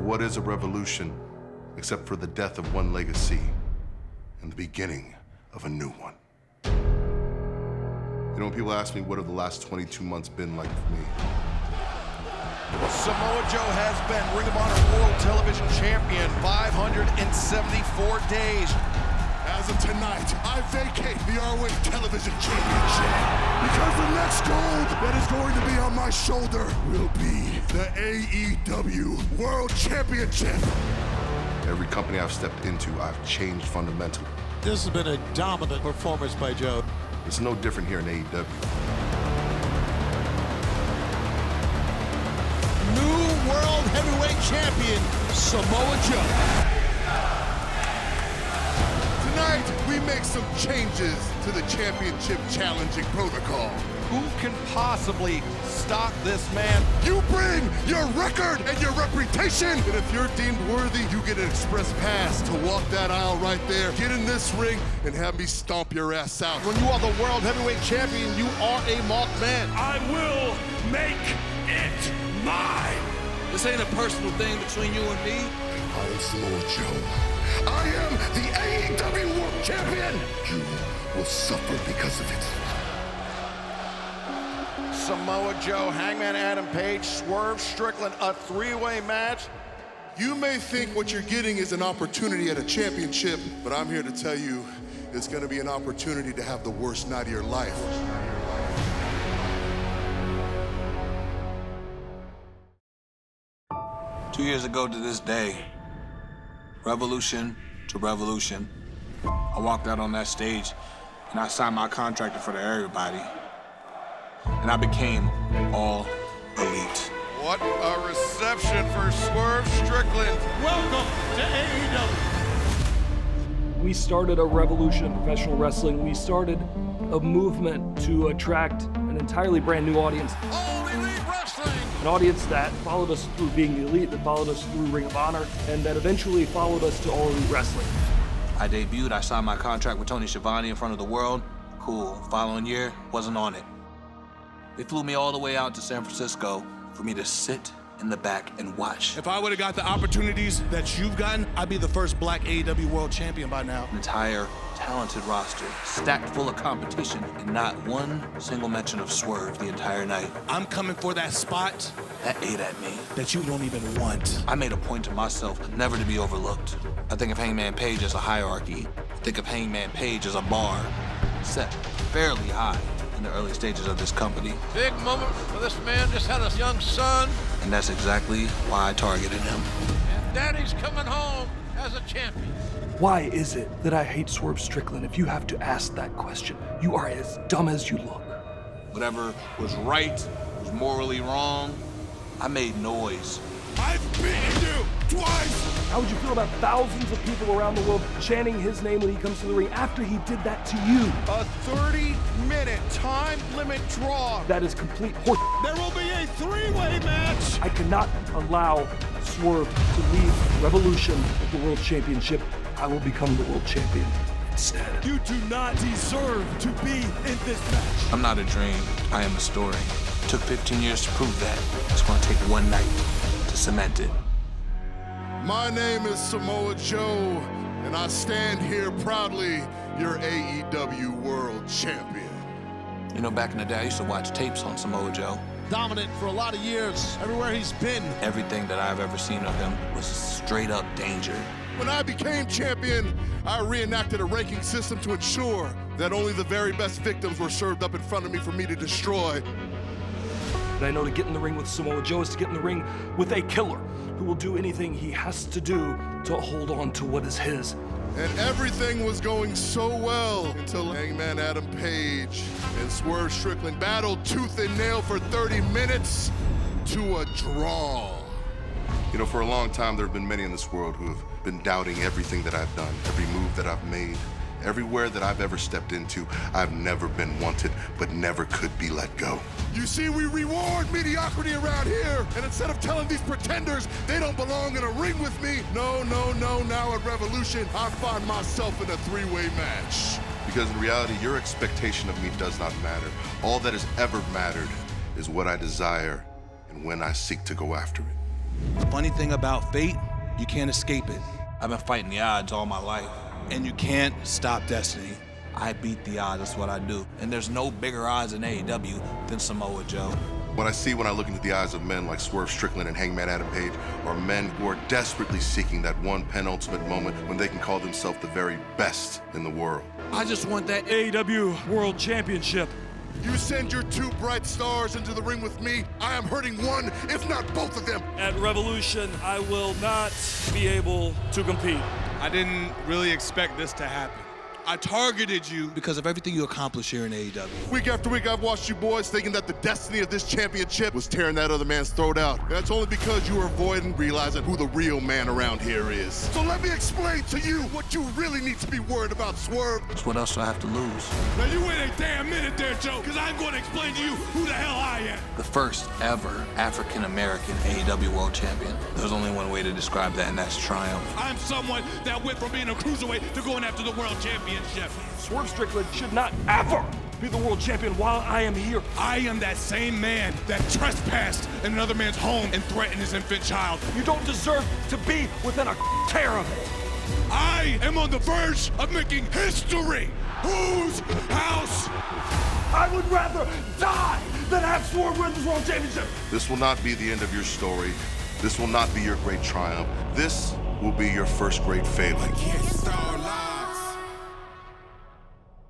What is a revolution except for the death of one legacy and the beginning of a new one? You know, when people ask me what have the last 22 months been like for me, Samoa Joe has been Ring of Honor World Television Champion 574 days. As of tonight, I vacate the ROH Television Championship because the next gold that is going to be on my shoulder will be the AEW World Championship. every company I've stepped into, I've changed fundamentally. This has been a dominant performance by Joe. It's no different here in AEW. New World Heavyweight Champion, Samoa Joe. Tonight, we make some changes to the championship challenging protocol. Who can possibly stop this man? You bring your record and your reputation, and if you're deemed worthy, you get an express pass to walk that aisle right there, get in this ring, and have me stomp your ass out. When you are the World Heavyweight Champion, you are a marked man. I will make it mine. This ain't a personal thing between you and me. I am Samoa Joe. I am the AEW World Champion. You will suffer because of it. Samoa Joe, Hangman Adam Page, Swerve Strickland, a three-way match. You may think what you're getting is an opportunity at a championship, but I'm here to tell you it's going to be an opportunity to have the worst night of your life. Two years ago to this day, revolution to revolution, I walked out on that stage and I signed my contract in front of everybody. And I became all elite. What a reception for Swerve Strickland. Welcome to AEW. We started a revolution in professional wrestling. We started a movement to attract an entirely brand new audience. All Elite Wrestling. An audience that followed us through being the elite, that followed us through Ring of Honor, and that eventually followed us to All Elite Wrestling. I debuted, I signed my contract with Tony Schiavone in front of the world. Cool. Following year, wasn't on it. They flew me all the way out to San Francisco for me to sit in the back and watch. If I would have got the opportunities that you've gotten, I'd be the first black AEW World Champion by now. An entire talented roster, stacked full of competition, and not one single mention of Swerve the entire night. I'm coming for that spot That ate at me. that you don't even want. I made a point to myself never to be overlooked. I think of Hangman Page as a hierarchy. I think of Hangman Page as a bar set fairly high in the early stages of this company. Big moment for this man, just had a young son. And that's exactly why I targeted him. And Daddy's coming home as a champion. Why is it that I hate Swerve Strickland? If you have to ask that question, you are as dumb as you look. Whatever was right, was morally wrong, I made noise. I've beaten you twice! How would you feel about thousands of people around the world chanting his name when he comes to the ring after he did that to you? A 30-minute time limit draw. That is complete horse. There will be a three-way match. I cannot allow Swerve to leave Revolution with the World Championship. I will become the World Champion instead. You do not deserve to be in this match. I'm not a dream, I am a story. It took 15 years to prove that. It's gonna take one night to cement it. My name is Samoa Joe, and I stand here proudly, your AEW World Champion. You know, back in the day, I used to watch tapes on Samoa Joe. Dominant for a lot of years, everywhere he's been. Everything that I've ever seen of him was straight up danger. When I became champion, I reenacted a ranking system to ensure that only the very best victims were served up in front of me for me to destroy. And I know to get in the ring with Samoa Joe is to get in the ring with a killer who will do anything he has to do to hold on to what is his. And everything was going so well until Hangman Adam Page and Swerve Strickland battled tooth and nail for 30 minutes to a draw. You know, for a long time, there have been many in this world who have been doubting everything that I've done, every move that I've made, everywhere that I've ever stepped into. I've never been wanted, but never could be let go. You see, we reward mediocrity around here, and instead of telling these pretenders they don't belong in a ring with me, no, now at Revolution, I find myself in a three-way match. Because in reality, your expectation of me does not matter. All that has ever mattered is what I desire and when I seek to go after it. The funny thing about fate, you can't escape it. I've been fighting the odds all my life. And you can't stop destiny. I beat the odds, that's what I do. And there's no bigger odds in AEW than Samoa Joe. What I see when I look into the eyes of men like Swerve Strickland and Hangman Adam Page are men who are desperately seeking that one penultimate moment when they can call themselves the very best in the world. I just want that AEW World Championship. You send your two bright stars into the ring with me, I am hurting one, if not both of them. At Revolution, I will not be able to compete. I didn't really expect this to happen. I targeted you because of everything you accomplished here in AEW. Week after week, I've watched you boys thinking that the destiny of this championship was tearing that other man's throat out. And that's only because you were avoiding realizing who the real man around here is. So let me explain to you what you really need to be worried about, Swerve. So what else do I have to lose? Now you wait a damn minute there, Joe, because I'm going to explain to you who the hell I am. The first ever African-American AEW World Champion. There's only one way to describe that, and that's triumph. I'm someone that went from being a cruiserweight to going after the world championship. Swerve Strickland should not ever be the world champion while I am here. I am that same man that trespassed in another man's home and threatened his infant child. You don't deserve to be within a hair of it. I am on the verge of making history. Whose house? I would rather die than have Swerve win this world championship. This will not be the end of your story. This will not be your great triumph. This will be your first great failing. Can't stop.